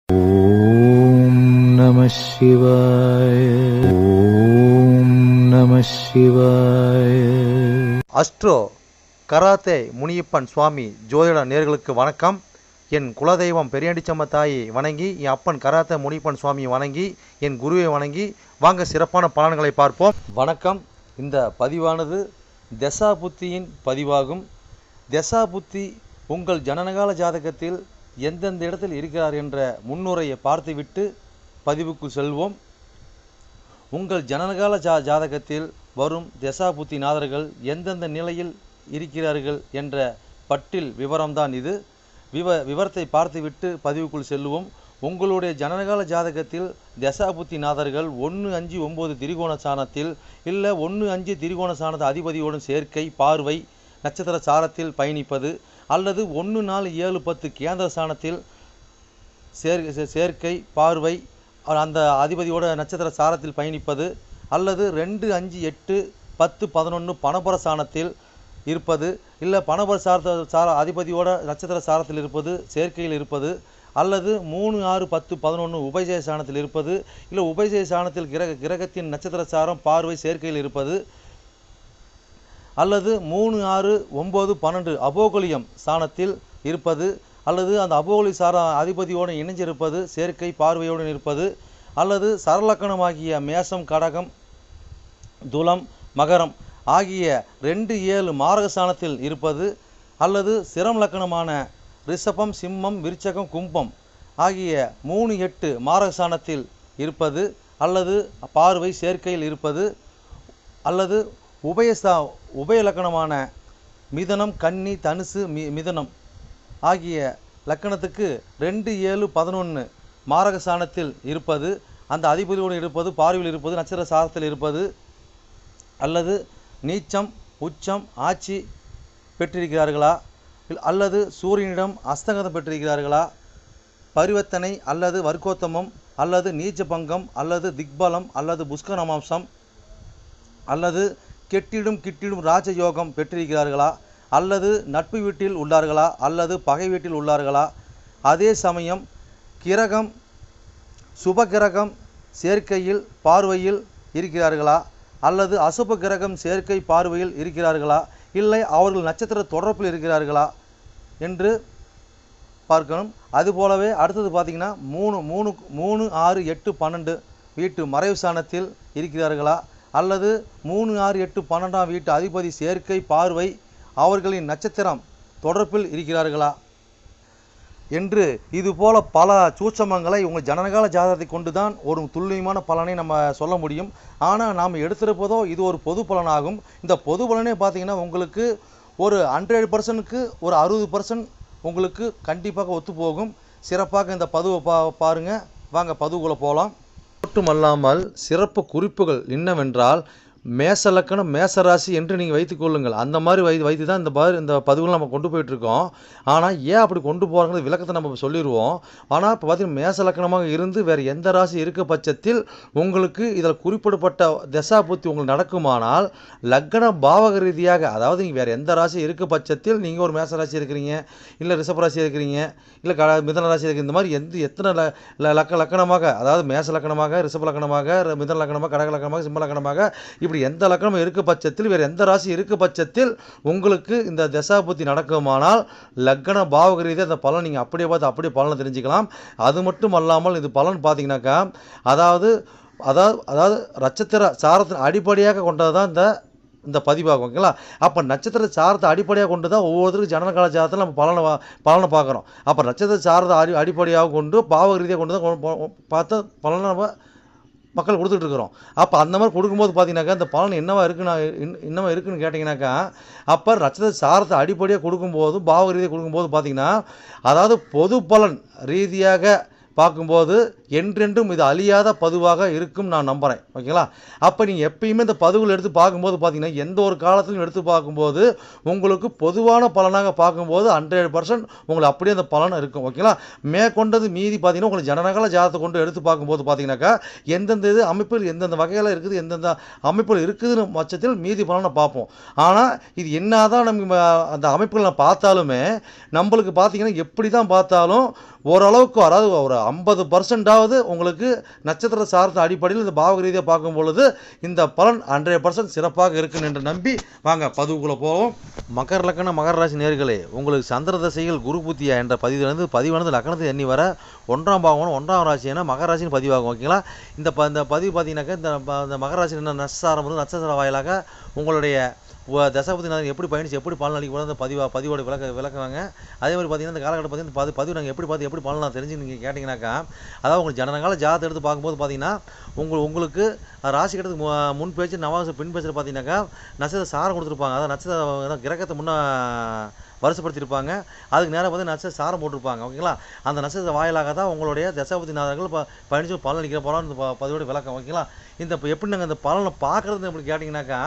ஓம் நம சிவாய. ஓம் நம சிவாய. அஸ்ட்ரோ கராத்தே முனியப்பன் சுவாமி ஜோதிட நேயர்களுக்கு வணக்கம். என் குலதெய்வம் பெரியாண்டிச்சம்ம தாயை வணங்கி, என் அப்பன் கராத்தே முனியப்பன் சுவாமியை வணங்கி, என் குருவை வணங்கி வாங்க சிறப்பான பலன்களை பார்ப்போம். வணக்கம். இந்த பதிவானது தசா புத்தியின் பதிவாகும். தசா புத்தி உங்கள் ஜனனகால ஜாதகத்தில் எந்தெந்த இடத்தில் இருக்கிறார் என்ற முன்னுரையை பார்த்துவிட்டு பதிவுக்கு செல்வோம். உங்கள் ஜனனகால ஜாதகத்தில் வரும் தசா புத்தி நாதர்கள் எந்தெந்த நிலையில் இருக்கிறார்கள் என்ற பட்டியல் விவரம்தான் இது. விவரத்தை பார்த்துவிட்டு பதிவுக்குள் செல்வோம். உங்களுடைய ஜனனகால ஜாதகத்தில் தசா புத்தி நாதர்கள் 1-5-9 திரிகோண சாணத்தில் இல்லை 1-5 திரிகோண சாணத அதிபதியோடும் சேர்க்கை, பார்வை, நட்சத்திர சாரத்தில் பயணிப்பது, அல்லது 1-4-7-10 கேந்திர சாணத்தில் சேர்க்கை, பார்வை, அந்த அதிபதியோட நட்சத்திர சாரத்தில் பயணிப்பது, அல்லது 2-5-8-10-11 பணபர சாணத்தில் இருப்பது, இல்லை பணபர அதிபதியோட நட்சத்திர சாரத்தில் இருப்பது, சேர்க்கையில் இருப்பது, அல்லது 3-6-10-11 உபஜய சாணத்தில் இருப்பது, இல்லை உபஜய சாணத்தில் கிரகத்தின் நட்சத்திர சாரம், பார்வை, சேர்க்கையில் இருப்பது, அல்லது 3-6-9-12 அபோகலியம் சாணத்தில் இருப்பது, அல்லது அந்த அபோகலி சார அதிபதியோடு இணைஞ்சிருப்பது, சேர்க்கை, பார்வையோடு இருப்பது, அல்லது சரலக்கணமாகிய மேசம், கடகம், துலம், மகரம் ஆகிய 2-7 மாரக சாணத்தில் இருப்பது, அல்லது சிரம் லக்கணமான ரிஷபம், சிம்மம், விருச்சகம், கும்பம் ஆகிய 3-8 மாரக சாணத்தில் இருப்பது, அல்லது பார்வை, சேர்க்கையில் இருப்பது, அல்லது உபய லக்கணமான மிதனம், கன்னி, தனுசு, மிதனம் ஆகிய லக்கணத்துக்கு 2-7-11 மாரக சாணத்தில் இருப்பது, அந்த அதிபதியோடு இருப்பது, பார்வையில் இருப்பது, நட்சத்திர சாரத்தில் இருப்பது, அல்லது நீச்சம், உச்சம், ஆட்சி பெற்றிருக்கிறார்களா, அல்லது சூரியனிடம் அஸ்தங்கதம் பெற்றிருக்கிறார்களா, பரிவர்த்தனை அல்லது வர்க்கோத்தமம், அல்லது நீச்ச பங்கம், அல்லது திக்பலம், அல்லது புஷ்கரமாம்சம், அல்லது கெட்டிடும் ராஜயோகம் பெற்றிருக்கிறார்களா, அல்லது நட்பு வீட்டில் உள்ளார்களா, அல்லது பகை வீட்டில் உள்ளார்களா, அதே சமயம் கிரகம் சுப கிரகம் சேர்க்கையில் பார்வையில் இருக்கிறார்களா, அல்லது அசுப கிரகம் சேர்க்கை பார்வையில் இருக்கிறார்களா, இல்லை அவர்கள் நட்சத்திர தொடர்பில் இருக்கிறார்களா என்று பார்க்கணும். அதுபோலவே அடுத்தது பார்த்திங்கன்னா 3-6-8-12 வீட்டு மறைவு சாணத்தில் இருக்கிறார்களா, அல்லது 3-6-8-12 வீட்டு அதிபதி சேர்க்கை, பார்வை அவர்களின் நட்சத்திரம் தொடர்பில் இருக்கிறார்களா என்று இதுபோல பல சூட்சமங்களை உங்கள் ஜனனகால ஜாதகத்தை கொண்டு தான் ஒரு துல்லியமான பலனை நம்ம சொல்ல முடியும். ஆனால் நாம் எடுத்திருப்பதோ இது ஒரு பொது பலனாகும். இந்த பொது பலனே பார்த்திங்கன்னா உங்களுக்கு ஒரு 100%க்கு ஒரு 60% உங்களுக்கு கண்டிப்பாக ஒத்துப்போகும். சிறப்பாக இந்த பதிவை பாருங்கள். வாங்க பதிவுக்குள்ளே போகலாம். மட்டுமல்லாமல் சிறப்பு குறிப்புகள் என்னவென்றால், மேச லக்கணம், மேசராசி என்று நீங்கள் வைத்துக்கொள்ளுங்கள். அந்த மாதிரி வைத்து தான் இந்த பதிவுகள் நம்ம கொண்டு போயிட்டுருக்கோம். ஆனால் ஏன் அப்படி கொண்டு போகிறாங்க விளக்கத்தை நம்ம சொல்லிடுவோம். ஆனால் இப்போ பார்த்தீங்கன்னா மேச லக்கணமாக இருந்து வேறு எந்த ராசி இருக்க பட்சத்தில் உங்களுக்கு இதில் குறிப்பிடப்பட்ட தசா புத்தி உங்களுக்கு நடக்குமானால், லக்கண பாவக ரீதியாக, அதாவது நீங்கள் வேறு எந்த ராசி இருக்க பட்சத்தில் நீங்கள் ஒரு மேச ராசி இருக்கிறீங்க, இல்லை ரிஷபராசி இருக்கிறீங்க, இல்லை மிதன ராசி இருக்கிற, இந்த மாதிரி எத்தனை லக்கணமாக, அதாவது மேச லக்கணமாக, ரிஷப லக்கணமாக, மிதன லக்கணமாக, கடக லக்கணமாக, சிம்ம லக்கணமாக, இப்படி எந்த லக்கணம் இருக்க பட்சத்தில் வேறு எந்த ராசி இருக்க பட்சத்தில் உங்களுக்கு இந்த தசா புத்தி நடக்குமானால் லக்கண பாவக ரீதியாக அந்த பலன் நீங்கள் அப்படியே பார்த்து அப்படியே பலனை தெரிஞ்சுக்கலாம். அது மட்டும் அல்லாமல் இது பலன் பார்த்தீங்கன்னாக்கா, அதாவது நட்சத்திர சாரத்தின் அடிப்படையாக கொண்டது தான் இந்த பதிவாகும். ஓகேங்களா? அப்போ நட்சத்திர சாரத்தை அடிப்படையாக கொண்டு தான் ஒவ்வொருத்தருக்கும் ஜனனகால ஜாதகத்தில் நம்ம பலனை பார்க்குறோம். அப்போ நட்சத்திர சாரத்தை அடிப்படையாக கொண்டு பாவக ரீதியாக கொண்டு தான் பார்த்து பலனை நம்ம மக்கள் கொடுத்துட்ருக்குறோம். அப்போ அந்த மாதிரி கொடுக்கும்போது பார்த்தீங்கன்னாக்கா இந்த பலன் என்னவா இருக்குன்னு கேட்டிங்கனாக்கா, அப்போ நட்சத்திர சாரத்தை அடிப்படையாக கொடுக்கும்போது பாவக ரீதியாக கொடுக்கும்போது பார்த்தீங்கன்னா, அதாவது பொது பலன் ரீதியாக பார்க்கும்போது என்றென்றும் இது அழியாத பதிவாக இருக்கும் நான் நம்புகிறேன். ஓகேங்களா? அப்போ நீங்கள் எப்பயுமே இந்த பதிவுகள் எடுத்து பார்க்கும்போது பார்த்தீங்கன்னா, எந்த ஒரு காலத்திலும் எடுத்து பார்க்கும்போது உங்களுக்கு பொதுவான பலனாக பார்க்கும்போது 100% உங்களுக்கு அப்படியே அந்த பலன் இருக்கும். ஓகேங்களா? மேற்கொண்டது மீதி பார்த்தீங்கன்னா, உங்களுக்கு ஜனனகால ஜாதகத்தை கொண்டு எடுத்து பார்க்கும்போது பார்த்தீங்கன்னாக்கா, எந்தெந்த இது அமைப்பில் எந்தெந்த வகையில் இருக்குது, எந்தெந்த அமைப்பில் இருக்குதுன்னு பட்சத்தில் மீதி பலனை பார்ப்போம். ஆனால் இது என்னதான் நம்ம அந்த அமைப்புகளை பார்த்தாலுமே நம்மளுக்கு பார்த்தீங்கன்னா, எப்படி தான் பார்த்தாலும் ஓரளவுக்கு, அதாவது ஒரு 50%ஆவது உங்களுக்கு நட்சத்திர சார்ந்த அடிப்படையில் இந்த பாவக ரீதியாக பார்க்கும் பொழுது இந்த பலன் 100% சிறப்பாக இருக்குன்னு என்று நம்பி வாங்க பதிவுக்குள்ளே போவோம். மகர லக்கண மகர ராசி நேயர்களே, உங்களுக்கு சந்திர தசைகள் குரு புத்தியா என்ற பதிவானது லக்கணத்தை எண்ணி வர 1ஆம் பாவம் 1ஆம் ராசி என மகர ராசின்னு பதிவாகும். ஓகேங்களா? இந்த பதிவு பார்த்தீங்கன்னாக்கா இந்த மகர ராசி என்ன நட்சத்திரம் நட்சத்திர வாயிலாக உங்களுடைய தசாபதி நாங்கள் எப்படி பயணிச்சு எப்படி பலன் அளிக்க போகிறது அந்த பதிவோட விளக்குவாங்க. அதே மாதிரி பார்த்தீங்கன்னா இந்த காலகட்டம் பார்த்தீங்கன்னா பதிவு நாங்கள் எப்படி பலன் தெரிஞ்சு நீங்கள் கேட்டிங்கனாக்கா, அதாவது உங்களுக்கு ஜனனகால ஜாதகத்தை எடுத்து பார்க்கும்போது பார்த்தீங்கன்னா உங்களுக்கு ராசி கட்டத்துக்கு முன் பேச்சு நவாச பின் பேச்சில் பார்த்தீங்கன்னாக்கா நட்சத்திர சாரம் கொடுத்துருப்பாங்க. அதாவது நட்சத்திர கிரகத்தை முன்னே வருஷப்படுத்தியிருப்பாங்க. அதுக்கு நேரம் பார்த்து நட்சத்திர சாரம் போட்டிருப்பாங்க. ஓகேங்களா? அந்த நட்சத்திர வாயிலாக தான் உங்களுடைய தசாபதி நாதர்கள் பயணிச்சு பலன் அளிக்கிற போகிறோம் இந்த பதிவோட விளக்கம். ஓகேங்களா? இந்த இப்போ எப்படி நாங்கள் இந்த பலனை பார்க்குறது எப்படி கேட்டிங்கனாக்கா,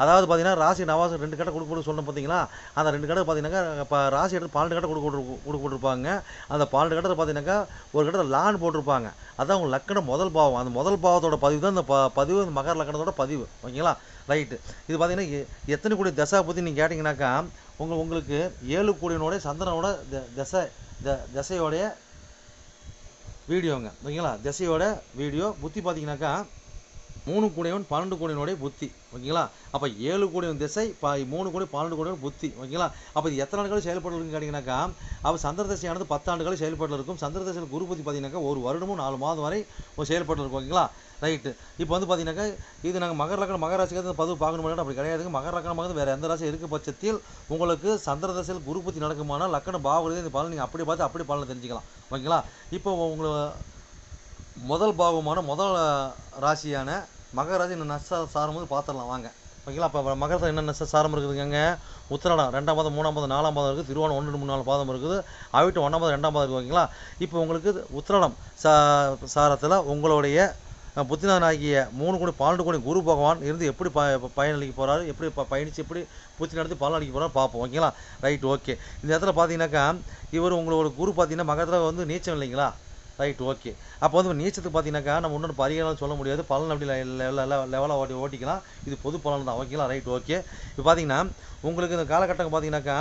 அதாவது பார்த்தீங்கன்னா ராசி நவாசம் 2 கட்டை கொடுக்க சொன்னோம் பார்த்தீங்களா, அந்த 2 கட்டை பார்த்தீங்கன்னாக்கா இப்போ ராசி எடுத்து 12 கட்டை கொடுத்துருப்பாங்க. அந்த 12 கட்டத்தை பார்த்தீங்கன்னாக்கா ஒரு கட்டத்தில் லான் போட்டிருப்பாங்க. அதான் உங்கள் லக்கணம் முதல் பாவம். அந்த முதல் பாவத்தோட பதிவு தான் இந்த பதிவு இந்த மகர லக்கணத்தோட பதிவு. ஓகேங்களா? ரைட்டு. இது பார்த்தீங்கன்னா எத்தனை கோடி தசா பற்றி நீங்கள் கேட்டிங்கனாக்கா உங்களுக்கு 7 கோடியினுடைய சந்திரனோட தசையோடைய வீடியோங்க. ஓகேங்களா? தசையோட வீடியோ புத்தி பார்த்தீங்கன்னாக்கா 3 கோடியவன் 12 கோடியினுடைய புத்தி. ஓகேங்களா? அப்போ 7 கோடியின் திசை 3 கோடி 12 கோடியோட புத்தி. ஓகேங்களா? அப்போ இது எத்தனை ஆண்டுகள் செயல்பட்டு இருக்குன்னு கேட்டிங்கனாக்கா, அப்போ சந்திர தசையானது 10 ஆண்டுகள் செயல்பட்டு இருக்கும். சந்திர தசையில் குரு புத்தி பார்த்தீங்கன்னாக்கா 1 வருடமும் 4 மாதம் வரை செயல்பட்டு இருக்கும். ஓகேங்களா? ரைட்டு. இப்போ வந்து பார்த்தீங்கன்னாக்கா இது நாங்கள் மகர லக்கணம் மகர ராசிக்காக பதிவு பார்க்கணும் அப்படி கிடையாதுங்க. மகர லக்கணமாக வேறு எந்த ராசி இருக்க பட்சத்தில் உங்களுக்கு சந்திர தசையில் குரு புத்தி நடக்குமானால் லக்கண பாவம் இந்த பலன் நீங்கள் அப்படி பார்த்து அப்படி பலனை தெரிஞ்சுக்கலாம். ஓகேங்களா? இப்போ உங்களுக்கு முதல் பாவமான முதல் ராசியான மகர ராசி இந்த நட்சத்திர சாரம் வந்து பார்த்துடலாம் வாங்க. ஓகேங்களா? இப்போ மகரத்தில் என்ன நட்சத்திர சாரம் இருக்குதுங்க? உத்திராடம் 2ஆம் பாதம் 3ஆம் பாதம் 4ஆம் பாதம் இருக்குது. திருவோணம் 1 2 3 4 பாதம் இருக்குது. அவிட்டம் 1ஆம் பாதம் 2ஆம் பாதம் இருக்குது. ஓகேங்களா? இப்போ உங்களுக்கு உத்திராடம் சாரத்தில் உங்களுடைய புத்திநாதனாகிய 3 கோடி 12 கோடி குரு பகவான் இருந்து எப்படி பயனளிக்க போகிறாரு, எப்படி பயணித்து எப்படி புத்தி நடத்தி பலன் அளிக்க போகிறாரு பார்ப்போம். ஓகேங்களா? ரைட். ஓகே. இந்த இடத்துல பார்த்தீங்கன்னாக்கா இவர் உங்களோட குரு பார்த்தீங்கன்னா மகரத்தில் வந்து நீச்சம் இல்லைங்களா? ரைட். ஓகே. அப்போ வந்து நீச்சத்துக்கு பார்த்தீங்கன்னாக்கா நம்ம இன்னொரு பரிகாரம் சொல்ல முடியாது. பலன் அப்படி லெவலாக ஓட்டிக்கலாம். இது பொது பலன் தான். ஓகேங்களா? ரைட். ஓகே. இப்போ பார்த்தீங்கன்னா உங்களுக்கு இந்த காலகட்டம் பார்த்தீங்கன்னாக்கா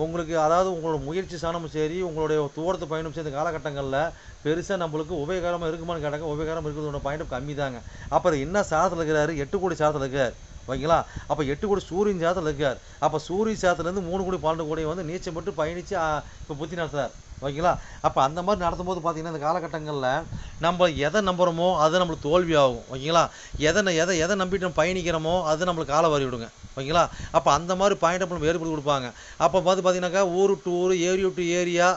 உங்களுக்கு அதாவது உங்களோட முயற்சி சாணமும் சரி உங்களுடைய தூரத்து பயணம் சரி இந்த காலகட்டங்களில் பெருசாக நம்மளுக்கு உபயோகரமாக இருக்குமான்னு கேட்டாங்க. உபயோகரம் இருக்கிறதோட பயணம் கம்மி தாங்க. அப்புறம் என்ன சாதத்தில் இருக்கிறாரு? 8 கோடி சாதத்தில் இருக்கார். ஓகேங்களா? அப்போ 8 கோடி சூரியன் சாதத்தில் இருக்கார். அப்போ சூரிய சாதத்துலேருந்து 3 கோடி 12 கோடி வந்து நீச்சம் மட்டும் பயணித்து இப்போ புத்தி நடத்துறார். ஓகேங்களா? அப்போ அந்த மாதிரி நடத்தும் போது பார்த்தீங்கன்னா இந்த காலகட்டங்களில் நம்ம எதை நம்புகிறோமோ அது நம்மளுக்கு தோல்வி ஆகும். ஓகேங்களா? எதை நம்பிட்டு நம்ம பயணிக்கிறோமோ அது நம்மளுக்கு காலை வாரி விடுங்க. ஓகேங்களா? அப்போ அந்த மாதிரி பாயிண்ட் நம்ம வேறுபடுத்தி கொடுப்பாங்க. அப்போ பார்த்தீங்கன்னாக்கா ஊர் டு ஊர் ஏரியா டு ஏரியா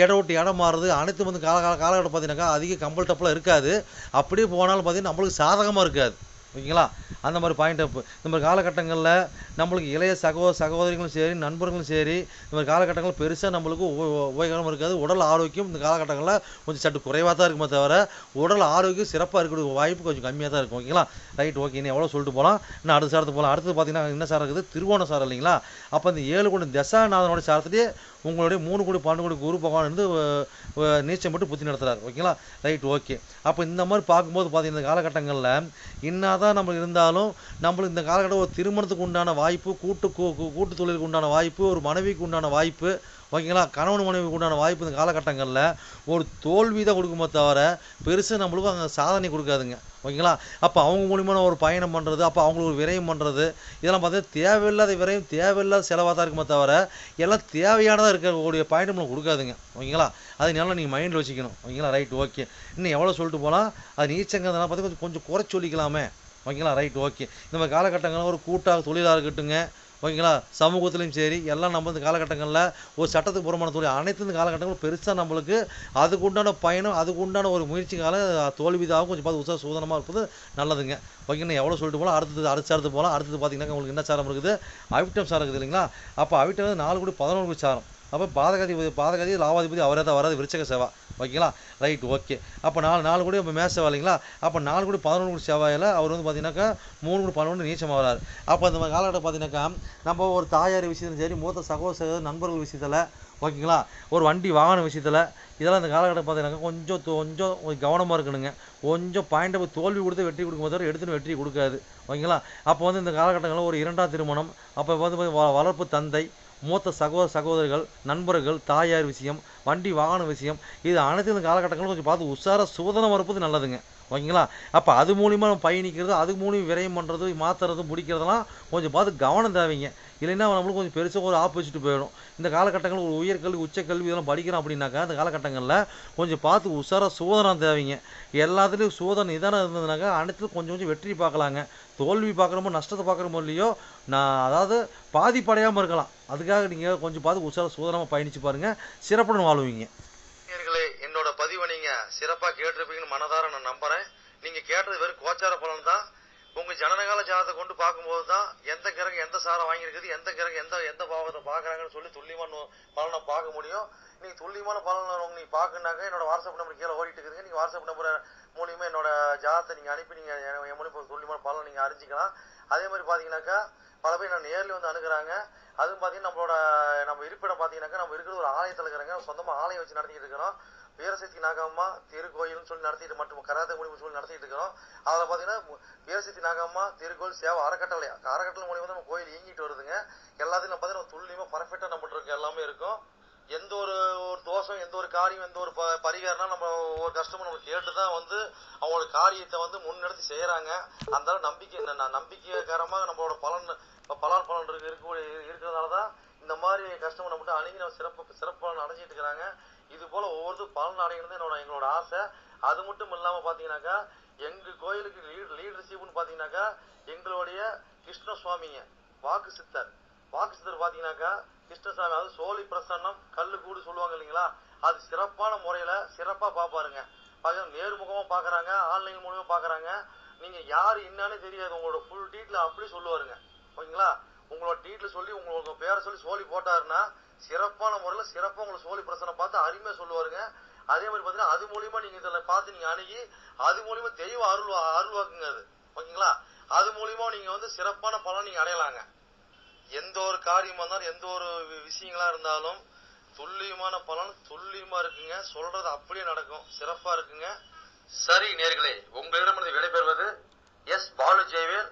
இடம் விட்டு இடம் மாறுறது அனைத்து வந்து காலகட்டம் பார்த்தீங்கன்னாக்கா அதிக கம்பல் டப்பெலாம் இருக்காது. அப்படியே போனாலும் பார்த்தீங்கன்னா நம்மளுக்கு சாதகமாக இருக்காது. ஓகேங்களா? அந்த மாதிரி பாயிண்ட் அப் இந்த மாதிரி காலகட்டங்களில் நம்மளுக்கு இளைய சகோதரிகளும் சரி நண்பர்களும் சரி இந்த மாதிரி காலகட்டங்கள் பெருசாக நம்மளுக்கு உபயோகமாக இருக்காது. உடல் ஆரோக்கியம் இந்த காலகட்டங்களில் கொஞ்சம் சற்று குறைவாக தான் இருக்குமே தவிர உடல் ஆரோக்கியம் சிறப்பாக இருக்கக்கூடிய வாய்ப்பு கொஞ்சம் கம்மியாக தான் இருக்கும். ஓகேங்களா? ரைட். ஓகே. இன்னும் எவ்வளோ சொல்லிட்டு போகலாம். இன்னும் அடுத்த சாரத்துக்கு போகலாம். அடுத்தது பார்த்தீங்கன்னா என்ன சாரம் இருக்குது? திருவோண சாரம் இல்லைங்களா? அப்போ இந்த 7 கோடி தசாநாதனோட சாரத்திலே உங்களுடைய 3 கோடி 12 கோடி குரு பகவான் இருந்து நீச்சம் மட்டும் புத்தி நடத்துகிறார். ஓகேங்களா? ரைட். ஓகே. அப்போ இந்த மாதிரி பார்க்கும்போது பார்த்தீங்கன்னா இந்த காலகட்டங்களில் என்னதான் நம்ம இருந்தாலும் நம்மளுக்கு இந்த காலகட்டம் ஒரு திருமணத்துக்கு உண்டான வாய்ப்பு, கூட்டு தொழிலுக்கு உண்டான வாய்ப்பு, ஒரு மனைவிக்கு உண்டான வாய்ப்பு, ஓகேங்களா? கணவன் மனைவிக்கு உண்டான வாய்ப்பு இந்த காலகட்டங்களில் ஒரு தோல்வி தான் கொடுக்குமே தவிர பெருசாக நம்மளுக்கும் அங்கே சாதனை கொடுக்காதுங்க. ஓகேங்களா? அப்போ அவங்க மூலியமான ஒரு பயணம் பண்ணுறது, அப்போ அவங்களுக்கு ஒரு விரயம் பண்ணுறது இதெல்லாம் பார்த்தீங்கன்னா தேவையில்லாத விரயம் தேவையில்லாத செலவாக தான் இருக்குமே தவிர எல்லாம் தேவையானதாக இருக்கக்கூடிய பாயிண்ட் நம்மளுக்கு கொடுக்காதுங்க. ஓகேங்களா? அதனால நீங்கள் மைண்டில் வச்சுக்கணும். ஓகேங்களா? ரைட். ஓகே. இன்னும் எவ்வளோ சொல்லிட்டு போகலாம். அது நீச்சங்கிறதுனால பார்த்து கொஞ்சம் குறைச்சி சொல்லிக்கலாமே. ஓகேங்களா? ரைட். ஓகே. இந்த மாதிரி காலகட்டங்களில் ஒரு கூட்டாக தொழிலாக இருக்கட்டுங்க. ஓகேங்களா? சமூகத்துலையும் சரி எல்லாம் நம்ம இந்த காலகட்டங்களில் ஒரு சட்டத்துக்கு புறமான தொழில் அனைத்து இந்த காலகட்டங்களும் பெருசாக நம்மளுக்கு அதுக்கு உண்டான பயணம் அதுக்கு உண்டான ஒரு முயற்சிக்கால தோல்விதாகவும் கொஞ்சம் பார்த்து சூதனமாக இருப்பது நல்லதுங்க. ஓகேங்களா? எவ்வளோ சொல்லிட்டு போகலாம். அடுத்து போகலாம். அடுத்தது பார்த்தீங்கன்னா உங்களுக்கு என்ன சாரம் இருக்குது? அவிட்டம் சாரம் இருக்குது இல்லைங்களா? அப்போ அவிட்டம் வந்து 4 கோடி 11 கோடி சாரம். அப்போ பாதகாதிபதி லாபாதிபதி அவரே தான் வராது விருச்சக சேவா. ஓகேங்களா? Right, okay. அப்போ 4 கூட இப்போ மேச வேலைங்களா? அப்போ 4 கூட 11 கூட செவ்வாயில் அவர் வந்து பார்த்தீங்கன்னாக்கா 3 கூட 11 நீச்சம் ஆகிறாரு. அப்போ அந்த காலகட்டம் பார்த்தீங்கன்னாக்கா நம்ம ஒரு தாயார் விஷயத்துலையும் சரி, மூத்த சகோதர நண்பர்கள் விஷயத்தில், ஓகேங்களா, ஒரு வண்டி வாகன விஷயத்தில், இதெல்லாம் இந்த காலகட்டம் பார்த்தீங்கன்னாக்கா கொஞ்சம் கவனமாக இருக்கணுங்க. கொஞ்சம் பாயிண்டை தோல்வி கொடுத்து வெற்றி கொடுக்கும் போது எடுத்துன்னு வெற்றி கொடுக்காது. ஓகேங்களா? அப்போ வந்து இந்த காலகட்டங்களில் ஒரு 2ஆம் திருமணம், அப்போ வந்து வளர்ப்பு தந்தை, மூத்த சகோதரர்கள், நண்பர்கள், தாயார் விஷயம், வண்டி வாகன விஷயம், இது அனைத்து இந்த காலகட்டங்களும் கொஞ்சம் பார்த்து உஷாராக சூதனமாக இருப்பது நல்லதுங்க. ஓகேங்களா? அப்போ அது மூலிமா நம்ம பயணிக்கிறது, அது மூலியம் விரயம் பண்ணுறது, மாற்றுறது, முடிக்கிறதெல்லாம் கொஞ்சம் பார்த்து கவனம் தேவைங்க. இல்லைன்னா நம்மளுக்கு கொஞ்சம் பெருசாக ஒரு ஆப்பு வச்சுட்டு போயிடும். இந்த காலகட்டங்களில் ஒரு உயர்கல்வி, உச்சக்கல்வி இதெல்லாம் படிக்கிறோம் அப்படின்னாக்கா இந்த காலகட்டங்களில் கொஞ்சம் பார்த்து உஷாராக சோதனம் தேவைங்க. எல்லாத்துலேயும் சோதனை நிதானம் இருந்ததுனாக்கா அனைத்துலையும் கொஞ்சம் வெற்றி பார்க்கலாங்க. தோல்வி பார்க்குறமோ நஷ்டத்தை பார்க்குறமோ இல்லையோ, அதாவது பாதிப்படையாமல் இருக்கலாம். அதுக்காக நீங்கள் கொஞ்சம் பார்த்து உஷாராக சோதனமாக பயணித்து பாருங்கள், சிறப்புடன் வாழ்வீங்க. என்னோட பதிவை நீங்கள் சிறப்பாக கேட்டிருப்பீங்கன்னு மனதார நான் நம்புகிறேன். நீங்கள் கேட்டது வெறும் கோச்சார பலன் தான். உங்கள் ஜனனகால ஜாதகத்தை கொண்டு பார்க்கும்போது தான் எந்த கிரகம் எந்த சாரம் வாங்கியிருக்குது, எந்த கிரகம் எந்த பாவத்தை பார்க்குறாங்கன்னு சொல்லி துல்லியமான பலனை பார்க்க முடியும். நீங்கள் துல்லியமான பலனை நீங்கள் பார்க்கணுன்னாக்க என்னோட வாட்ஸ்அப் நம்பர் கீழே ஓடிட்டு இருக்குதுங்க. நீங்கள் வாட்ஸ்அப் நம்பரை மூலியமாக என்னோட ஜாதகத்தை நீங்கள் அனுப்பி நீங்கள் என் மூலியமாக துல்லியமான பலனை நீங்கள் அறிஞ்சிக்கலாம். அதே மாதிரி பார்த்தீங்கன்னாக்கா பல பேர் நான் நேரில் வந்து அணுகிறாங்க. அதுவும் பார்த்தீங்கன்னா நம்ம இருப்பிடம் பார்த்தீங்கன்னாக்கா நம்ம இருக்கிறது ஒரு ஆலயத்தில் இருக்கிறாங்க. சொந்தமாக ஆலயம் வச்சு நடத்திக்கிட்டு இருக்கிறோம். வீரசக்தி நாகம்மா திருக்கோயில்னு சொல்லி நடத்திட்டு மட்டும் கராத்தே முடிவு சொல்லி நடத்திட்டு இருக்கிறோம். அதில் பார்த்தீங்கன்னா வீரசக்தி நாகம்மா திருக்கோயில் சேவை அறக்கட்டளை மூலியமாக நம்ம கோயில் இயங்கிட்டு வருதுங்க. எல்லாத்தையும் பார்த்தீங்கன்னா துல்லியமாக பர்ஃபெக்டாக நம்மகிட்ட இருக்க எல்லாமே இருக்கும். எந்த ஒரு தோஷம், எந்த ஒரு காரியம், எந்த ஒரு பரிகாரம்னா நம்ம ஒரு கஷ்டமும் நம்ம கேட்டு தான் வந்து அவங்களோட காரியத்தை வந்து முன்னெடுத்து செய்கிறாங்க. அந்த நம்பிக்கைக்காரமாக நம்மளோட பலன் இருக்கிறதுனால தான் இந்த மாதிரி கஷ்டமும் நம்மகிட்ட அணுகி நம்ம சிறப்பு பலன் அடைஞ்சிட்டு இருக்கிறாங்க. இது போல ஒவ்வொருத்தரும் பலன் அடைகிறது எங்களோட ஆசை. அது மட்டும் இல்லாமல் பார்த்தீங்கன்னாக்கா எங்கள் கோயிலுக்கு லீடர்ஷிப்னு பார்த்தீங்கன்னாக்கா எங்களுடைய கிருஷ்ண சுவாமிங்க வாக்கு சித்தர் பார்த்தீங்கன்னாக்கா கிருஷ்ணசாமி, அது சோழி பிரசன்னம் கல்லு கூடு சொல்லுவாங்க இல்லைங்களா, அது சிறப்பான முறையில் சிறப்பாக பார்ப்பாருங்க. பார்த்தீங்கன்னா நேர்முகமாக பார்க்குறாங்க, ஆன்லைன் மூலமாக பார்க்குறாங்க. நீங்கள் யார் என்னன்னு தெரியாது, உங்களோட ஃபுல் டீட்டில் அப்படி சொல்லுவாருங்க. ஓகேங்களா? உங்களோட டீட்டில் சொல்லி உங்களுக்கு பேரை சொல்லி சோழி போட்டாருன்னா சிறப்பான முறையில் சிறப்பாக உங்களை சோழி பிரசனை பார்த்து அருமையாக சொல்லுவாருங்க. அதே மாதிரி பார்த்தீங்கன்னா அது மூலியமாக நீங்கள் இதில் பார்த்து நீங்கள் அணுகி அது மூலியமாக தெய்வ அருள்வாக்குங்க அது. ஓகேங்களா? அது மூலியமாக நீங்கள் வந்து சிறப்பான பலன் நீங்கள் அடையலாங்க. எந்த ஒரு காரியமாக இருந்தாலும் எந்த ஒரு விஷயங்களா இருந்தாலும் துல்லியமான பலன் துல்லியமாக இருக்குங்க. சொல்றது அப்படியே நடக்கும், சிறப்பாக இருக்குங்க. சரி நேயர்களே, உங்களிடமிருந்து விடைபெறுவது எஸ். பாலு ஜெயவேல்.